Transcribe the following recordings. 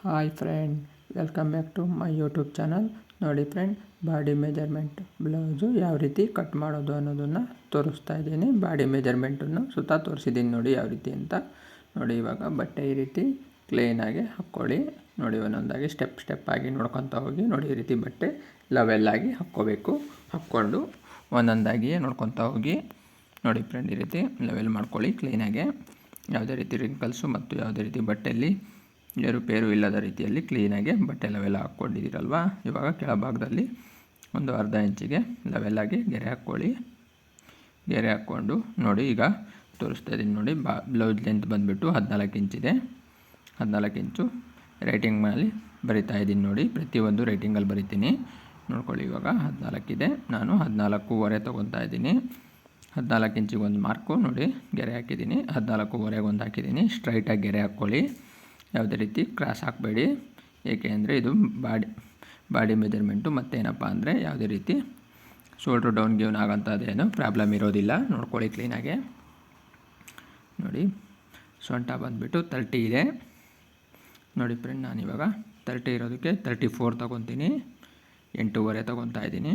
Hi friend, welcome back to my YouTube channel. ನೋಡಿ friend, body measurement blouse ಯಾವ ರೀತಿ cut ಮಾಡೋದು ಅನ್ನೋದನ್ನು ತೋರಿಸ್ತಾ ಇದ್ದೀನಿ. ಬಾಡಿ ಮೆಜರ್ಮೆಂಟನ್ನು ಸುತ್ತ ತೋರಿಸಿದ್ದೀನಿ ನೋಡಿ ಯಾವ ರೀತಿ ಅಂತ. ನೋಡಿ ಇವಾಗ ಬಟ್ಟೆ ಈ ರೀತಿ ಕ್ಲೀನಾಗಿ ಹಾಕ್ಕೊಳ್ಳಿ. ನೋಡಿ ಒಂದೊಂದಾಗಿ ಸ್ಟೆಪ್ ಆಗಿ ನೋಡ್ಕೊತಾ ಹೋಗಿ. ನೋಡಿ ಈ ರೀತಿ ಬಟ್ಟೆ ಲೆವೆಲ್ಲಾಗಿ ಹಾಕ್ಕೋಬೇಕು. ಹಾಕ್ಕೊಂಡು ಒಂದೊಂದಾಗಿಯೇ ನೋಡ್ಕೊತಾ ಹೋಗಿ. ನೋಡಿ ಫ್ರೆಂಡ್, ಈ ರೀತಿ ಲೆವೆಲ್ ಮಾಡ್ಕೊಳ್ಳಿ ಕ್ಲೀನಾಗೆ. ಯಾವುದೇ ರೀತಿ ರಿಂಕಲ್ಸು ಮತ್ತು ಯಾವುದೇ ರೀತಿ ಬಟ್ಟೆಯಲ್ಲಿ ಏರುಪೇರು ಇಲ್ಲದ ರೀತಿಯಲ್ಲಿ ಕ್ಲೀನಾಗಿ ಬಟ್ಟೆ ಲೆವೆಲ್ ಹಾಕ್ಕೊಂಡಿದ್ದೀರಲ್ವ. ಇವಾಗ ಕೆಳಭಾಗದಲ್ಲಿ ಒಂದು ಅರ್ಧ ಇಂಚಿಗೆ ಲೆವೆಲ್ಲಾಗಿ ಗೆರೆ ಹಾಕ್ಕೊಳ್ಳಿ. ಗೆರೆ ಹಾಕ್ಕೊಂಡು ನೋಡಿ ಈಗ ತೋರಿಸ್ತಾ ಇದ್ದೀನಿ ನೋಡಿ. ಬ್ಲೌಸ್ ಲೆಂತ್ ಬಂದುಬಿಟ್ಟು 14 ಇಂಚಿದೆ. 14 ಇಂಚು ರೈಟಿಂಗ್ ಮೇಲೆ ಬರಿತಾ ಇದ್ದೀನಿ ನೋಡಿ. ಪ್ರತಿಯೊಂದು ರೈಟಿಂಗಲ್ಲಿ ಬರಿತೀನಿ ನೋಡ್ಕೊಳ್ಳಿ. ಇವಾಗ 14 ಇದೆ. ನಾನು 14.25 ತೊಗೊತಾ ಇದ್ದೀನಿ. 14 ಇಂಚಿಗೆ ಒಂದು ಮಾರ್ಕು ನೋಡಿ ಗೆರೆ ಹಾಕಿದ್ದೀನಿ. 14.25 ಒಂದು ಹಾಕಿದ್ದೀನಿ. ಸ್ಟ್ರೈಟಾಗಿ ಗೆರೆ ಹಾಕ್ಕೊಳ್ಳಿ. ಯಾವುದೇ ರೀತಿ ಕ್ರಾಸ್ ಹಾಕಬೇಡಿ. ಏಕೆ ಅಂದರೆ ಇದು ಬಾಡಿ ಮೆಜರ್ಮೆಂಟು. ಮತ್ತೇನಪ್ಪ ಅಂದರೆ ಯಾವುದೇ ರೀತಿ ಶೋಲ್ಡ್ರು ಡೌನ್ ಗಿವ್ನ್ ಆಗೋಂಥದ್ದೇನು ಪ್ರಾಬ್ಲಮ್ ಇರೋದಿಲ್ಲ. ನೋಡ್ಕೊಳ್ಳಿ ಕ್ಲೀನಾಗೆ. ನೋಡಿ ಸೊಂಟ ಬಂದುಬಿಟ್ಟು 30 ಇದೆ ನೋಡಿ ಫ್ರೆಂಡ್. ನಾನಿವಾಗ 30 ಇರೋದಕ್ಕೆ 34 ತೊಗೊತೀನಿ. 8.25 ತೊಗೊತಾ ಇದ್ದೀನಿ.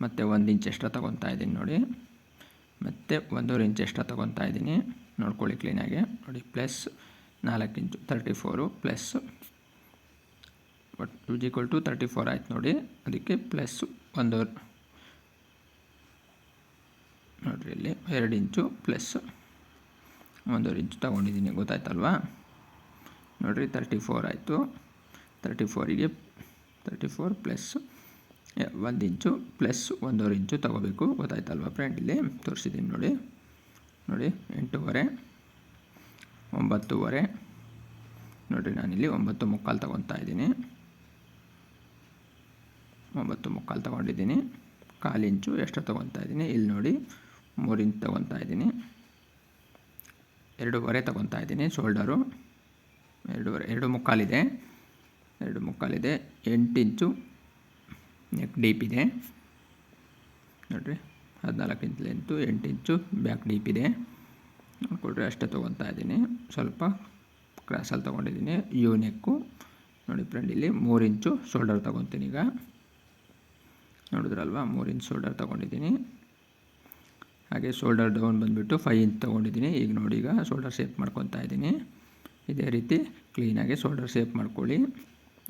ಮತ್ತು 1 ಇಂಚ್ ಎಕ್ಸ್ಟ್ರಾ ತೊಗೊತಾ ಇದ್ದೀನಿ ನೋಡಿ. ಮತ್ತು 1.5 ಇಂಚ್ ಎಕ್ಸ್ಟ್ರಾ ತೊಗೊತಾ ಇದ್ದೀನಿ. ನೋಡ್ಕೊಳ್ಳಿ ಕ್ಲೀನಾಗೆ. ನೋಡಿ ಪ್ಲಸ್ 4 ಇಂಚು 34 ಪ್ಲಸ್ = 34 ಆಯ್ತು ನೋಡಿ. ಅದಕ್ಕೆ ಪ್ಲಸ್ 1 ನೋಡಿರಿ ಇಲ್ಲಿ 2 ಇಂಚು ಪ್ಲಸ್ 1 ಇಂಚು ತೊಗೊಂಡಿದ್ದೀನಿ. ಗೊತ್ತಾಯ್ತಲ್ವಾ? ನೋಡಿರಿ 34 ಆಯಿತು. 34ಗೆ 34 ಪ್ಲಸ್ 1 ಇಂಚು ಪ್ಲಸ್ 1.5 ಇಂಚು ತೊಗೋಬೇಕು. ಗೊತ್ತಾಯ್ತಲ್ವ ಫ್ರೆಂಡ್? ಇಲ್ಲಿ ತೋರಿಸಿದ್ದೀನಿ ನೋಡಿ. ನೋಡಿ 8.25 9.25 ನೋಡಿರಿ. ನಾನಿಲ್ಲಿ 9.25 ತೊಗೊತಾ ಇದ್ದೀನಿ. 9.25 ತೊಗೊಂಡಿದ್ದೀನಿ. 1/4 ಇಂಚು ಎಷ್ಟು ತೊಗೊತಾ ಇದ್ದೀನಿ ಇಲ್ಲಿ ನೋಡಿ. 3 ಇಂಚ್ ತೊಗೊತಾ ಇದ್ದೀನಿ. 2.25 ತೊಗೊತಾ ಇದ್ದೀನಿ. ಶೋಲ್ಡರು 2.25 ಇದೆ. 2.25 ಇದೆ. 8 ಇಂಚು ನೆಕ್ ಡೀಪ್ ಇದೆ ನೋಡಿರಿ. 14 ಇಂಚ್ ಲೆಂತು, 8 ಇಂಚು ಬ್ಯಾಕ್ ಡೀಪ್ ಇದೆ. ನೋಡ್ಕೊಳ್ರಿ ಅಷ್ಟೇ ತೊಗೊತಾ ಇದ್ದೀನಿ. ಸ್ವಲ್ಪ ಕ್ರಾಸಲ್ಲಿ ತೊಗೊಂಡಿದ್ದೀನಿ. ಯು ನೆಕ್ಕು ನೋಡಿ ಫ್ರೆಂಡ್. ಇಲ್ಲಿ 3 ಇಂಚು ಶೋಲ್ಡರ್ ತೊಗೊತೀನಿ. ಈಗ ನೋಡಿದ್ರಲ್ವ 3 ಇಂಚ್ ಶೋಲ್ಡರ್ ತೊಗೊಂಡಿದ್ದೀನಿ. ಹಾಗೆ ಶೋಲ್ಡರ್ ಡೌನ್ ಬಂದುಬಿಟ್ಟು 5 ಇಂಚ್ ತೊಗೊಂಡಿದ್ದೀನಿ. ಈಗ ನೋಡಿ ಈಗ ಶೋಲ್ಡರ್ ಶೇಪ್ ಮಾಡ್ಕೊತಾ ಇದ್ದೀನಿ. ಇದೇ ರೀತಿ ಕ್ಲೀನಾಗಿ ಶೋಲ್ಡರ್ ಶೇಪ್ ಮಾಡ್ಕೊಳ್ಳಿ.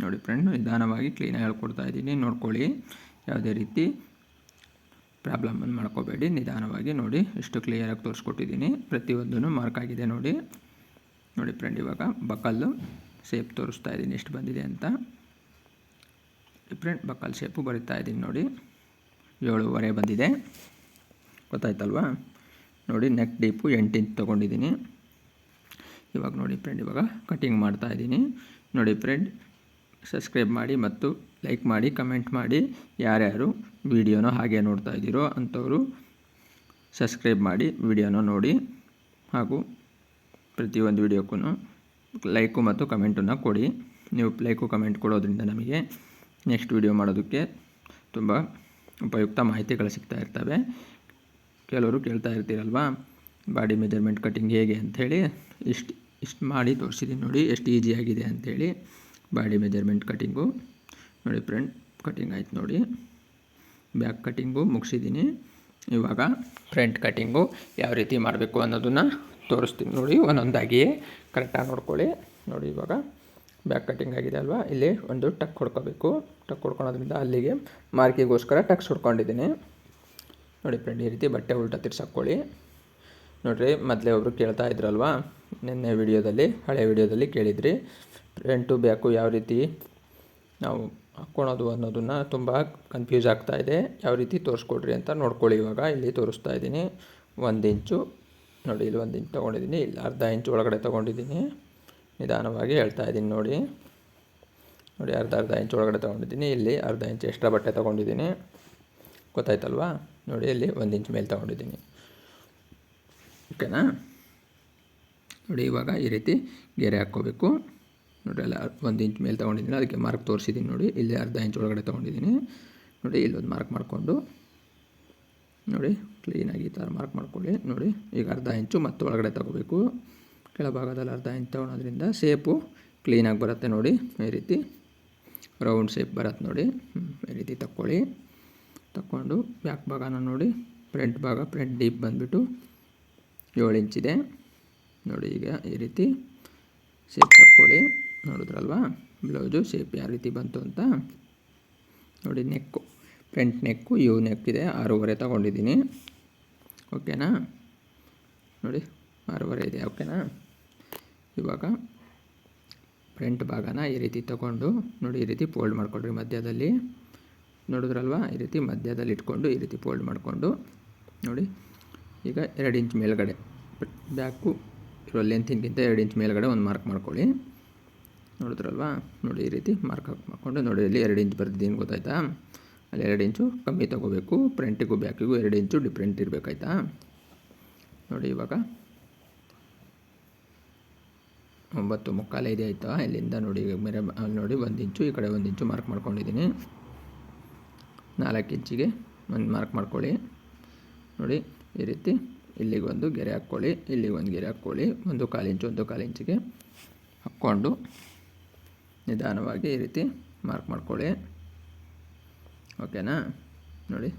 ನೋಡಿ ಫ್ರೆಂಡ್, ನಿಧಾನವಾಗಿ ಕ್ಲೀನಾಗಿ ಹೇಳ್ಕೊಡ್ತಾ ಇದ್ದೀನಿ. ನೋಡ್ಕೊಳ್ಳಿ, ಯಾವುದೇ ರೀತಿ ಪ್ರಾಬ್ಲಮನ್ನು ಮಾಡ್ಕೋಬೇಡಿ. ನಿಧಾನವಾಗಿ ನೋಡಿ. ಎಷ್ಟು ಕ್ಲಿಯರಾಗಿ ತೋರಿಸ್ಕೊಟ್ಟಿದ್ದೀನಿ. ಪ್ರತಿಯೊಂದೂ ಮಾರ್ಕ್ ಆಗಿದೆ ನೋಡಿ. ನೋಡಿ ಫ್ರೆಂಡ್, ಇವಾಗ ಬಕಲ್ಲು ಶೇಪ್ ತೋರಿಸ್ತಾ ಇದ್ದೀನಿ ಎಷ್ಟು ಬಂದಿದೆ ಅಂತ. ಫ್ರೆಂಡ್, ಬಕಲ್ ಶೇಪು ಬರಿತಾ ಇದ್ದೀನಿ ನೋಡಿ. 7.25 ಬಂದಿದೆ. ಗೊತ್ತಾಯ್ತಲ್ವಾ? ನೋಡಿ ನೆಕ್ ಡೀಪು 8 ಇಂಚ್ ತೊಗೊಂಡಿದ್ದೀನಿ. ಇವಾಗ ನೋಡಿ ಫ್ರೆಂಡ್, ಇವಾಗ ಕಟಿಂಗ್ ಮಾಡ್ತಾ ಇದ್ದೀನಿ. ನೋಡಿ ಫ್ರೆಂಡ್, ಸಬ್ಸ್ಕ್ರೈಬ್ ಮಾಡಿ ಮತ್ತು ಲೈಕ್ ಮಾಡಿ, ಕಮೆಂಟ್ ಮಾಡಿ. ಯಾರ್ಯಾರು ವಿಡಿಯೋನ ಹಾಗೆ ನೋಡ್ತಾ ಇದ್ದೀರೋ ಅಂಥವರು ಸಬ್ಸ್ಕ್ರೈಬ್ ಮಾಡಿ ವಿಡಿಯೋನ ನೋಡಿ. ಹಾಗೂ ಪ್ರತಿಯೊಂದು ವಿಡಿಯೋಕ್ಕೂ ಲೈಕು ಮತ್ತು ಕಮೆಂಟನ್ನು ಕೊಡಿ. ನೀವು ಲೈಕು ಕಮೆಂಟ್ ಕೊಡೋದ್ರಿಂದ ನಮಗೆ ನೆಕ್ಸ್ಟ್ ವಿಡಿಯೋ ಮಾಡೋದಕ್ಕೆ ತುಂಬ ಉಪಯುಕ್ತ ಮಾಹಿತಿಗಳು ಸಿಗ್ತಾ ಇರ್ತವೆ. ಕೆಲವರು ಕೇಳ್ತಾ ಇರ್ತೀರಲ್ವ ಬಾಡಿ ಮೆಜರ್ಮೆಂಟ್ ಕಟಿಂಗ್ ಹೇಗೆ ಅಂಥೇಳಿ. ಇಷ್ಟು ಮಾಡಿ ತೋರಿಸಿದ್ದೀನಿ ನೋಡಿ ಎಷ್ಟು ಈಸಿಯಾಗಿದೆ ಅಂಥೇಳಿ ಬಾಡಿ ಮೆಜರ್ಮೆಂಟ್ ಕಟಿಂಗು. ನೋಡಿ ಫ್ರೆಂಡ್, ಕಟಿಂಗ್ ಆಯ್ತು ನೋಡಿ. ಬ್ಯಾಕ್ ಕಟಿಂಗು ಮುಗಿಸಿದ್ದೀನಿ. ಇವಾಗ ಫ್ರಂಟ್ ಕಟಿಂಗು ಯಾವ ರೀತಿ ಮಾಡಬೇಕು ಅನ್ನೋದನ್ನು ತೋರಿಸ್ತೀನಿ ನೋಡಿ. ಒಂದೊಂದಾಗಿಯೇ ಕರೆಕ್ಟಾಗಿ ನೋಡ್ಕೊಳ್ಳಿ. ನೋಡಿ ಇವಾಗ ಬ್ಯಾಕ್ ಕಟಿಂಗ್ ಆಗಿದೆ ಅಲ್ವಾ. ಇಲ್ಲಿ ಒಂದು ಟಕ್ ಹೊಡ್ಕೋಬೇಕು. ಟಕ್ ಹೊಡ್ಕೊಳೋದ್ರಿಂದ ಅಲ್ಲಿಗೆ ಮಾರ್ಕಿಗೋಸ್ಕರ ಟಕ್ಸ್ ಹೊಡ್ಕೊಂಡಿದ್ದೀನಿ. ನೋಡಿ ಫ್ರೆಂಡ್, ಈ ರೀತಿ ಬಟ್ಟೆ ಉಲ್ಟಾ ತಿರ್ಸಾಕೊಳ್ಳಿ. ನೋಡಿರಿ, ಮೊದಲೇ ಒಬ್ಬರು ಕೇಳ್ತಾ ಇದ್ರಲ್ವಾ ನಿನ್ನೆ ವಿಡಿಯೋದಲ್ಲಿ, ಹಳೆ ವಿಡಿಯೋದಲ್ಲಿ ಕೇಳಿದ್ರಿ ಫ್ರಂಟು ಬ್ಯಾಕು ಯಾವ ರೀತಿ ನಾವು ಹಾಕ್ಕೊಳೋದು ಅನ್ನೋದನ್ನು. ತುಂಬ ಕನ್ಫ್ಯೂಸ್ ಆಗ್ತಾಯಿದೆ. ಯಾವ ರೀತಿ ತೋರಿಸ್ಕೊಡ್ರಿ ಅಂತ ನೋಡ್ಕೊಳ್ಳಿ. ಇವಾಗ ಇಲ್ಲಿ ತೋರಿಸ್ತಾ ಇದ್ದೀನಿ. 1 ಇಂಚು ನೋಡಿ, ಇಲ್ಲಿ 1 ಇಂಚ್ ತೊಗೊಂಡಿದ್ದೀನಿ. ಇಲ್ಲಿ ಅರ್ಧ ಇಂಚ್ ಒಳಗಡೆ ತೊಗೊಂಡಿದ್ದೀನಿ. ನಿಧಾನವಾಗಿ ಹೇಳ್ತಾ ಇದ್ದೀನಿ ನೋಡಿ. ನೋಡಿ ಅರ್ಧ ಇಂಚ್ ಒಳಗಡೆ ತೊಗೊಂಡಿದ್ದೀನಿ. ಇಲ್ಲಿ ಅರ್ಧ ಇಂಚ್ ಎಕ್ಸ್ಟ್ರಾ ಬಟ್ಟೆ ತೊಗೊಂಡಿದ್ದೀನಿ. ಗೊತ್ತಾಯ್ತಲ್ವಾ? ನೋಡಿ ಇಲ್ಲಿ 1 ಇಂಚ್ ಮೇಲೆ ತೊಗೊಂಡಿದ್ದೀನಿ. ಓಕೆನಾ? ನೋಡಿ ಇವಾಗ ಈ ರೀತಿ ಗೆರೆ ಹಾಕ್ಕೋಬೇಕು. ನೋಡಿ ಅಲ್ಲ 1 ಇಂಚ್ ಮೇಲೆ ತೊಗೊಂಡಿದ್ದೀನಿ. ಅದಕ್ಕೆ ಮಾರ್ಕ್ ತೋರಿಸಿದ್ದೀನಿ ನೋಡಿ. ಇಲ್ಲಿ ಅರ್ಧ ಇಂಚ್ ಒಳಗಡೆ ತೊಗೊಂಡಿದ್ದೀನಿ. ನೋಡಿ ಇಲ್ಲೊಂದು ಮಾರ್ಕ್ ಮಾಡಿಕೊಂಡು ನೋಡಿ ಕ್ಲೀನಾಗಿ ಈ ಥರ ಮಾರ್ಕ್ ಮಾಡ್ಕೊಳ್ಳಿ. ನೋಡಿ ಈಗ ಅರ್ಧ ಇಂಚು ಮತ್ತು ಒಳಗಡೆ ತೊಗೋಬೇಕು. ಕೆಳಭಾಗದಲ್ಲಿ ಅರ್ಧ ಇಂಚ್ ತೊಗೊಳೋದ್ರಿಂದ ಶೇಪು ಕ್ಲೀನಾಗಿ ಬರುತ್ತೆ ನೋಡಿ. ಈ ರೀತಿ ರೌಂಡ್ ಶೇಪ್ ಬರುತ್ತೆ ನೋಡಿ. ಈ ರೀತಿ ತಕ್ಕೊಂಡು ಬ್ಯಾಕ್ ಭಾಗನ ನೋಡಿ, ಫ್ರಂಟ್ ಡೀಪ್ ಬಂದುಬಿಟ್ಟು 7 ಇಂಚಿದೆ ನೋಡಿ. ಈಗ ಈ ರೀತಿ ಶೇಪ್ ತಕ್ಕೊಳ್ಳಿ. ನೋಡಿದ್ರಲ್ವಾ ಬ್ಲೌಸು ಶೇಪ್ ಯಾವ ರೀತಿ ಬಂತು ಅಂತ ನೋಡಿ. ಫ್ರಂಟ್ ನೆಕ್ಕು ಯು ನೆಕ್ ಇದೆ, 6.5 ತೊಗೊಂಡಿದ್ದೀನಿ. ಓಕೆನಾ ನೋಡಿ, 6.5 ಇದೆ. ಓಕೆನಾ, ಇವಾಗ ಫ್ರಂಟ್ ಭಾಗನ ಈ ರೀತಿ ತೊಗೊಂಡು ನೋಡಿ, ಈ ರೀತಿ ಫೋಲ್ಡ್ ಮಾಡ್ಕೊಳ್ರಿ ಮಧ್ಯದಲ್ಲಿ. ನೋಡಿದ್ರಲ್ವಾ, ಈ ರೀತಿ ಮಧ್ಯದಲ್ಲಿ ಇಟ್ಕೊಂಡು ಈ ರೀತಿ ಫೋಲ್ಡ್ ಮಾಡಿಕೊಂಡು ನೋಡಿ. ಈಗ 2 ಇಂಚ್ ಮೇಲ್ಗಡೆ ಬ್ಯಾಕು ಇರೋ ಲೆಂತಿಗಿಂತ 2 ಇಂಚ್ ಮೇಲ್ಗಡೆ ಒಂದು ಮಾರ್ಕ್ ಮಾಡ್ಕೊಳ್ಳಿ. ನೋಡಿದ್ರಲ್ವಾ ನೋಡಿ, ಈ ರೀತಿ ಮಾರ್ಕ್ ಮಾಡಿಕೊಂಡು ನೋಡಿ, ಇಲ್ಲಿ 2 ಇಂಚ್ ಬರ್ತಿದ್ದೀನಿ ಗೊತ್ತಾಯ್ತಾ. ಅಲ್ಲಿ 2 ಇಂಚು ಕಮ್ಮಿ ತೊಗೋಬೇಕು. ಫ್ರಂಟಿಗೂ ಬ್ಯಾಕಿಗೂ 2 ಇಂಚು ಡಿಫ್ರೆಂಟ್ ಇರಬೇಕಾಯ್ತಾ ನೋಡಿ. ಇವಾಗ 9.25 ಇದೆ ಆಯಿತಾ. ಇಲ್ಲಿಂದ ನೋಡಿ ಮೇರೆ ನೋಡಿ 1 ಇಂಚು, ಈ ಕಡೆ 1 ಇಂಚು ಮಾರ್ಕ್ ಮಾಡ್ಕೊಂಡಿದ್ದೀನಿ. 4 ಇಂಚಿಗೆ ಒಂದು ಮಾರ್ಕ್ ಮಾಡ್ಕೊಳ್ಳಿ ನೋಡಿ. ಈ ರೀತಿ ಇಲ್ಲಿಗೆ ಒಂದು ಗೆರೆ ಹಾಕ್ಕೊಳ್ಳಿ, ಇಲ್ಲಿಗೆ ಒಂದು ಗೆರೆ ಹಾಕ್ಕೊಳ್ಳಿ. 1.25 ಇಂಚಿಗೆ ಹಾಕ್ಕೊಂಡು ನಿಧಾನವಾಗಿ ಈ ರೀತಿ ಮಾರ್ಕ್ ಮಾಡ್ಕೊಳ್ಳಿ. ಓಕೆನಾ ನೋಡಿ.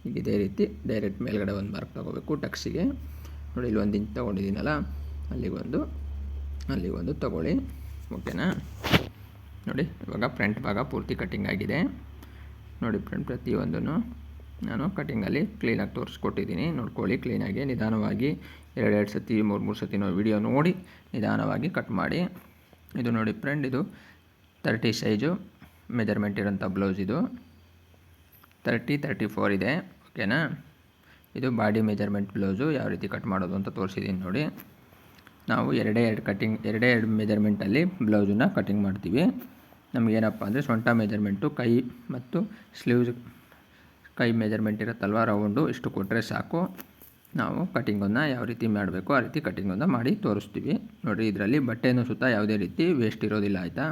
ಈಗ ಇದೇ ರೀತಿ ಡೈರೆಕ್ಟ್ ಮೇಲ್ಗಡೆ ಒಂದು ಮಾರ್ಕ್ ತೊಗೋಬೇಕು ಟಕ್ಸಿಗೆ ನೋಡಿ. ಇಲ್ಲಿ 1 ಇಂಚ್ ತೊಗೊಂಡಿದ್ದೀನಲ್ಲ, ಅಲ್ಲಿಗೊಂದು ತೊಗೊಳ್ಳಿ. ಓಕೆನಾ ನೋಡಿ. ಇವಾಗ ಫ್ರಂಟ್ ಭಾಗ ಪೂರ್ತಿ ಕಟ್ಟಿಂಗ್ ಆಗಿದೆ ನೋಡಿ. ಪ್ರತಿಯೊಂದನ್ನು ನಾನು ಕಟ್ಟಿಂಗಲ್ಲಿ ಕ್ಲೀನಾಗಿ ತೋರಿಸ್ಕೊಟ್ಟಿದ್ದೀನಿ, ನೋಡ್ಕೊಳ್ಳಿ ಕ್ಲೀನಾಗಿ. ನಿಧಾನವಾಗಿ 2 ಸತಿ 3 ಸತಿ ವಿಡಿಯೋ ನೋಡಿ ನಿಧಾನವಾಗಿ ಕಟ್ ಮಾಡಿ. ಇದು ನೋಡಿ ಫ್ರೆಂಡ್, ಇದು 30 ಸೈಜು ಮೆಜರ್ಮೆಂಟ್ ಇರೋಂಥ ಬ್ಲೌಸ್. ಇದು 30-34 ಇದೆ. ಓಕೆನಾ, ಇದು ಬಾಡಿ ಮೆಜರ್ಮೆಂಟ್ ಬ್ಲೌಸು. ಯಾವ ರೀತಿ ಕಟ್ ಮಾಡೋದು ಅಂತ ತೋರಿಸಿದ್ದೀನಿ ನೋಡಿ. ನಾವು ಎರಡೇ ಮೆಜರ್ಮೆಂಟಲ್ಲಿ ಬ್ಲೌಸನ್ನ ಕಟಿಂಗ್ ಮಾಡ್ತೀವಿ. ನಮಗೇನಪ್ಪ ಅಂದರೆ ಸೊಂಟ ಮೆಜರ್ಮೆಂಟು, ಕೈ ಮತ್ತು ಸ್ಲೀವ್ಸ್ ಕೈ ಮೆಜರ್ಮೆಂಟ್ ಇರುತ್ತಲ್ವ ರೌಂಡು, ಇಷ್ಟು ಕೊಟ್ಟರೆ ಸಾಕು. ನಾವು ಕಟಿಂಗನ್ನು ಯಾವ ರೀತಿ ಮಾಡಬೇಕು ಆ ರೀತಿ ಕಟಿಂಗನ್ನು ಮಾಡಿ ತೋರಿಸ್ತೀವಿ ನೋಡಿ. ಇದರಲ್ಲಿ ಬಟ್ಟೆನೂ ಸುತ್ತ ಯಾವುದೇ ರೀತಿ ವೇಸ್ಟ್ ಇರೋದಿಲ್ಲ ಆಯಿತಾ.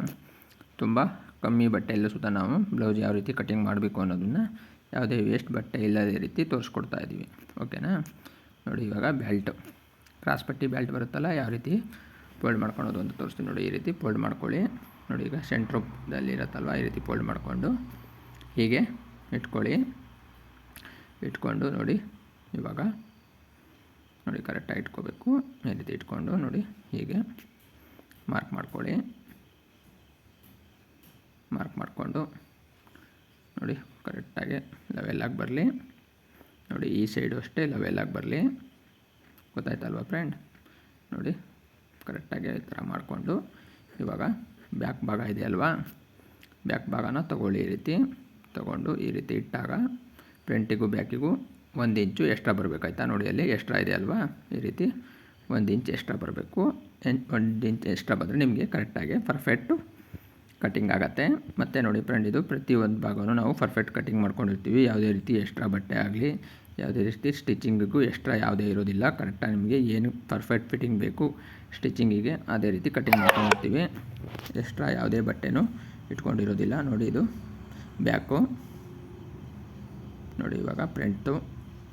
ತುಂಬ ಕಮ್ಮಿ ಬಟ್ಟೆಯಲ್ಲೂ ಸುತ್ತ ನಾವು ಬ್ಲೌಸ್ ಯಾವ ರೀತಿ ಕಟಿಂಗ್ ಮಾಡಬೇಕು ಅನ್ನೋದನ್ನು ಯಾವುದೇ ವೇಸ್ಟ್ ಬಟ್ಟೆ ಇಲ್ಲದೇ ರೀತಿ ತೋರಿಸ್ಕೊಡ್ತಾ ಇದ್ದೀವಿ. ಓಕೆನಾ ನೋಡಿ. ಇವಾಗ ಬೆಲ್ಟು, ಕ್ರಾಸ್ ಪಟ್ಟಿ ಬೆಲ್ಟ್ ಬರುತ್ತಲ್ಲ, ಯಾವ ರೀತಿ ಫೋಲ್ಡ್ ಮಾಡ್ಕೊಳೋದು ಅಂತ ತೋರಿಸ್ತೀನಿ ನೋಡಿ. ಈ ರೀತಿ ಫೋಲ್ಡ್ ಮಾಡ್ಕೊಳ್ಳಿ ನೋಡಿ. ಈಗ ಸೆಂಟ್ರದಲ್ಲಿ ಇರುತ್ತಲ್ವ, ಈ ರೀತಿ ಫೋಲ್ಡ್ ಮಾಡಿಕೊಂಡು ಹೀಗೆ ಇಟ್ಕೊಂಡು ನೋಡಿ. ಇವಾಗ ನೋಡಿ ಕರೆಕ್ಟಾಗಿ ಇಟ್ಕೋಬೇಕು. ಈ ರೀತಿ ಇಟ್ಕೊಂಡು ನೋಡಿ ಹೀಗೆ ಮಾರ್ಕ್ ಮಾಡಿಕೊಂಡು ನೋಡಿ ಕರೆಕ್ಟಾಗಿ ಲೆವೆಲಾಗಿ ಬರಲಿ ನೋಡಿ. ಈ ಸೈಡು ಅಷ್ಟೇ ಲೆವೆಲಾಗಿ ಬರಲಿ, ಗೊತ್ತಾಯ್ತಲ್ವ ಫ್ರೆಂಡ್ ನೋಡಿ. ಕರೆಕ್ಟಾಗಿ ಈ ಥರ ಮಾಡಿಕೊಂಡು ಇವಾಗ ಬ್ಯಾಕ್ ಭಾಗ ಇದೆ ಅಲ್ವಾ, ಬ್ಯಾಕ್ ಭಾಗನ ತೊಗೊಳ್ಳಿ. ಈ ರೀತಿ ತೊಗೊಂಡು ಈ ರೀತಿ ಇಟ್ಟಾಗ ಫ್ರಂಟಿಗೂ ಬ್ಯಾಕಿಗೂ 1 ಇಂಚು ಎಕ್ಸ್ಟ್ರಾ ಬರಬೇಕಾಯ್ತಾ ನೋಡಿ. ಅಲ್ಲಿ ಎಕ್ಸ್ಟ್ರಾ ಇದೆ ಅಲ್ವಾ, ಈ ರೀತಿ 1 ಇಂಚ್ ಎಕ್ಸ್ಟ್ರಾ ಬರಬೇಕು. 1 ಇಂಚ್ ಎಕ್ಸ್ಟ್ರಾ ಬಂದರೆ ನಿಮಗೆ ಕರೆಕ್ಟಾಗಿ ಪರ್ಫೆಕ್ಟು ಕಟಿಂಗ್ ಆಗುತ್ತೆ. ಮತ್ತು ನೋಡಿ ಫ್ರೆಂಡ್, ಇದು ಪ್ರತಿಯೊಂದು ಭಾಗವೂ ನಾವು ಪರ್ಫೆಕ್ಟ್ ಕಟಿಂಗ್ ಮಾಡ್ಕೊಂಡಿರ್ತೀವಿ. ಯಾವುದೇ ರೀತಿ ಎಕ್ಸ್ಟ್ರಾ ಬಟ್ಟೆ ಆಗಲಿ, ಯಾವುದೇ ರೀತಿ ಸ್ಟಿಚಿಂಗಿಗೂ ಎಕ್ಸ್ಟ್ರಾ ಯಾವುದೇ ಇರೋದಿಲ್ಲ. ಕರೆಕ್ಟಾಗಿ ನಿಮಗೆ ಏನು ಪರ್ಫೆಕ್ಟ್ ಫಿಟ್ಟಿಂಗ್ ಬೇಕು ಸ್ಟಿಚಿಂಗಿಗೆ ಅದೇ ರೀತಿ ಕಟಿಂಗ್ ಮಾಡ್ಕೊಂಡಿರ್ತೀವಿ. ಎಕ್ಸ್ಟ್ರಾ ಯಾವುದೇ ಬಟ್ಟೆನೂ ಇಟ್ಕೊಂಡಿರೋದಿಲ್ಲ ನೋಡಿ. ಇದು ಬ್ಯಾಕು ನೋಡಿ. ಇವಾಗ ಫ್ರಂಟು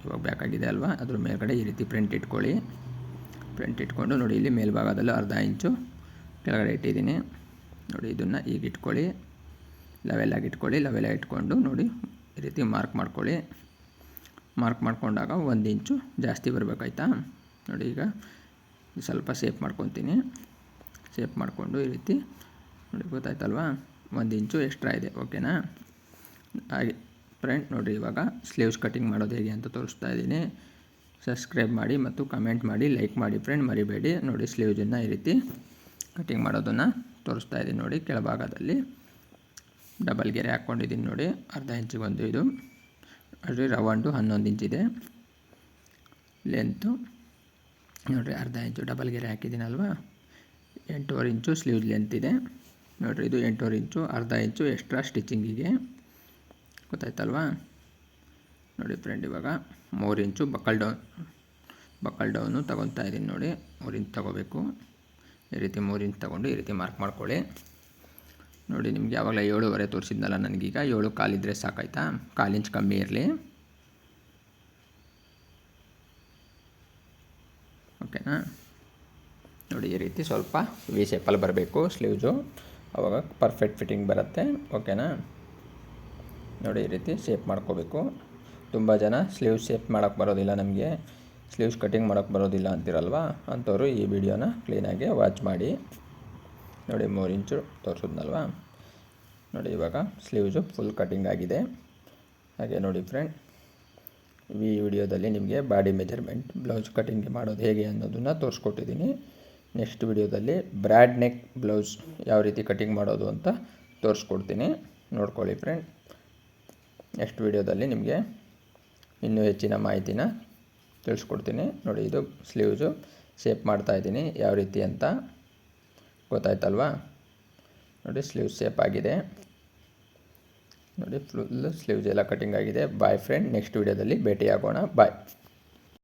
ಇವಾಗ ಬ್ಯಾಕ್ ಆಗಿದೆ ಅಲ್ವಾ, ಅದ್ರ ಮೇಲ್ಗಡೆ ಈ ರೀತಿ ಫ್ರಂಟ್ ಇಟ್ಕೊಂಡು ನೋಡಿ. ಇಲ್ಲಿ ಮೇಲ್ಭಾಗದಲ್ಲೂ 1/2 ಇಂಚು ಕೆಳಗಡೆ ಇಟ್ಟಿದ್ದೀನಿ ನೋಡಿ. ಇದನ್ನು ಈಗ ಇಟ್ಕೊಳ್ಳಿ, ಲೆವೆಲಾಗಿ ಇಟ್ಕೊಂಡು ನೋಡಿ ಈ ರೀತಿ ಮಾರ್ಕ್ ಮಾಡ್ಕೊಂಡಾಗ 1 ಇಂಚು ಜಾಸ್ತಿ ಬರಬೇಕಾಯ್ತಾ ನೋಡಿ. ಈಗ ಸ್ವಲ್ಪ ಶೇಪ್ ಮಾಡ್ಕೊತೀನಿ. ಶೇಪ್ ಮಾಡಿಕೊಂಡು ಈ ರೀತಿ ನೋಡಿ, ಗೊತ್ತಾಯ್ತಲ್ವಾ, 1 ಇಂಚು ಎಕ್ಸ್ಟ್ರಾ ಇದೆ. ಓಕೆನಾ. ಹಾಗೆ ಫ್ರೆಂಡ್ ನೋಡಿ, ಇವಾಗ ಸ್ಲೀವ್ಸ್ ಕಟಿಂಗ್ ಮಾಡೋದು ಹೇಗೆ ಅಂತ ತೋರಿಸ್ತಾ ಇದ್ದೀನಿ. ಸಬ್ಸ್ಕ್ರೈಬ್ ಮಾಡಿ ಮತ್ತು ಕಮೆಂಟ್ ಮಾಡಿ, ಲೈಕ್ ಮಾಡಿ ಫ್ರೆಂಡ್, ಮರಿಬೇಡಿ ನೋಡಿ. ಸ್ಲೀವ್ಸನ್ನು ಈ ರೀತಿ ಕಟಿಂಗ್ ಮಾಡೋದನ್ನು ತೋರಿಸ್ತಾ ಇದ್ದೀನಿ ನೋಡಿ. ಕೆಳಭಾಗದಲ್ಲಿ ಡಬಲ್ ಗೆರೆ ಹಾಕ್ಕೊಂಡಿದ್ದೀನಿ ನೋಡಿ, 1/2 ಇಂಚಿಗೆ ಒಂದು. ಇದು ನೋಡಿರಿ ರೌಂಡು 11 ಇಂಚಿದೆ ಲೆಂತು ನೋಡಿರಿ. 1/2 ಇಂಚು ಡಬಲ್ ಗೆರೆ ಹಾಕಿದ್ದೀನಲ್ವ, 8.25 ಇಂಚು ಸ್ಲೀವ್ಸ್ ಲೆಂತ್ ಇದೆ ನೋಡಿರಿ. ಇದು 8.25 ಇಂಚು, 1/2 ಇಂಚು ಎಕ್ಸ್ಟ್ರಾ ಸ್ಟಿಚಿಂಗಿಗೆ, ಗೊತ್ತಾಯ್ತಲ್ವಾ ನೋಡಿ ಫ್ರೆಂಡ್. ಇವಾಗ 3 ಇಂಚು ಬಕ್ಕಲ್ ಡೌನು ತೊಗೊತಾ ಇದ್ದೀನಿ ನೋಡಿ. 3 ಇಂಚ್ ತೊಗೋಬೇಕು. ಈ ರೀತಿ 3 ಇಂಚ್ ತೊಗೊಂಡು ಈ ರೀತಿ ಮಾರ್ಕ್ ಮಾಡ್ಕೊಳ್ಳಿ ನೋಡಿ. ನಿಮಗೆ ಯಾವಾಗಲೇ 7.25 ತೋರಿಸಿದ್ನಲ್ಲ, ನನಗೀಗ 7.25 ಇದ್ದರೆ ಸಾಕಾಯ್ತಾ. 1/4 ಇಂಚ್ ಕಮ್ಮಿ ಇರಲಿ. ಓಕೆನಾ ನೋಡಿ ಈ ರೀತಿ ಸ್ವಲ್ಪ ವಿ ಶೇಪಲ್ಲಿ ಬರಬೇಕು ಸ್ಲೀವ್ಸು, ಆವಾಗ ಪರ್ಫೆಕ್ಟ್ ಫಿಟ್ಟಿಂಗ್ ಬರುತ್ತೆ. ಓಕೆನಾ? ನೋಡಿ ಈ ರೀತಿ ಶೇಪ್ ಮಾಡ್ಕೋಬೇಕು. ತುಂಬ ಜನ ಸ್ಲೀವ್ಸ್ ಶೇಪ್ ಮಾಡೋಕ್ಕೆ ಬರೋದಿಲ್ಲ, ನಮಗೆ ಸ್ಲೀವ್ಸ್ ಕಟಿಂಗ್ ಮಾಡೋಕ್ಕೆ ಬರೋದಿಲ್ಲ ಅಂತಿರಲ್ವ, ಅಂಥವ್ರು ಈ ವಿಡಿಯೋನ ಕ್ಲೀನಾಗಿ ವಾಚ್ ಮಾಡಿ. ನೋಡಿ 3 ಇಂಚು ತೋರಿಸಿದ್ನಲ್ವ. ನೋಡಿ ಇವಾಗ ಸ್ಲೀವ್ಸು ಫುಲ್ ಕಟಿಂಗ್ ಆಗಿದೆ. ಹಾಗೆ ನೋಡಿ ಫ್ರೆಂಡ್, ಈ ವಿಡಿಯೋದಲ್ಲಿ ನಿಮಗೆ ಬಾಡಿ ಮೆಜರ್ಮೆಂಟ್ ಬ್ಲೌಸ್ ಕಟಿಂಗ್ ಮಾಡೋದು ಹೇಗೆ ಅನ್ನೋದನ್ನು ತೋರಿಸ್ಕೊಟ್ಟಿದ್ದೀನಿ. ನೆಕ್ಸ್ಟ್ ವಿಡಿಯೋದಲ್ಲಿ ಬ್ರ್ಯಾಡ್ ನೆಕ್ ಬ್ಲೌಸ್ ಯಾವ ರೀತಿ ಕಟಿಂಗ್ ಮಾಡೋದು ಅಂತ ತೋರಿಸ್ಕೊಡ್ತೀನಿ, ನೋಡ್ಕೊಳ್ಳಿ ಫ್ರೆಂಡ್. ನೆಕ್ಸ್ಟ್ ವಿಡಿಯೋದಲ್ಲಿ ನಿಮಗೆ ಇನ್ನೂ ಹೆಚ್ಚಿನ ಮಾಹಿತಿನ ತಿಳಿಸ್ಕೊಡ್ತೀನಿ. ನೋಡಿ ಇದು ಸ್ಲೀವ್ಸು ಶೇಪ್ ಮಾಡ್ತಾಯಿದ್ದೀನಿ ಯಾವ ರೀತಿ ಅಂತ, ಗೊತ್ತಾಯ್ತಲ್ವಾ? ನೋಡಿ ಸ್ಲೀವ್ಸ್ ಶೇಪ್ ಆಗಿದೆ. ನೋಡಿ ಫುಲ್ ಸ್ಲೀವ್ಸ್ ಎಲ್ಲ ಕಟಿಂಗ್ ಆಗಿದೆ. ಬಾಯ್ ಫ್ರೆಂಡ್, ನೆಕ್ಸ್ಟ್ ವಿಡಿಯೋದಲ್ಲಿ ಭೇಟಿಯಾಗೋಣ. ಬಾಯ್.